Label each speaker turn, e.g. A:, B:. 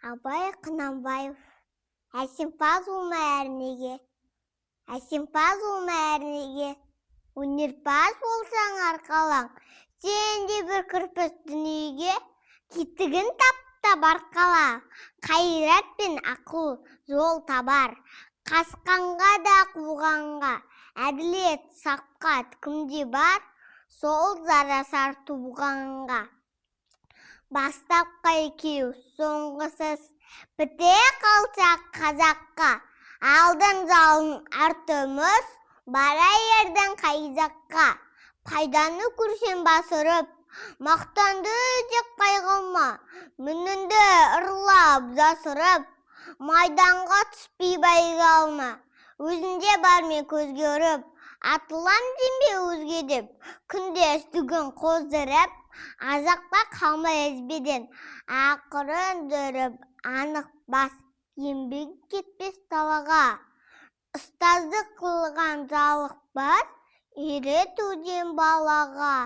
A: Абай Құнанбаев. Әсемпаз болма әрнеге. Әсемпаз болма әрнеге. Өнерпаз болсаң арқалаң. Сен де бір кірпіш дүниеге. Кетігін таптап арқалаң. Қайрат пен ақыл жол табар. Қасқанға да қуғанға. Әділет саққат кімде бар? Сол жарасар туғанға. Бастапқы екеу соңғысыз, біте қалса қазаққа. Алдын жалын артымыз, бара ердің қай жаққа. Пайданы көрсен басырып, мақтанды жек қайғылма. Мінінді ұрлап жасырып, майданға түспей байға алма. Өзінде бар мен көзге ұрып, атылам дембе өзге деп. Күнде үстігін қоздырып, азаққа қалмай ізбеден. Ақырын жүріп, анық бас, еңбек кетпес далаға. Ұстаздық қылған жалықпас, үйретуден балаға.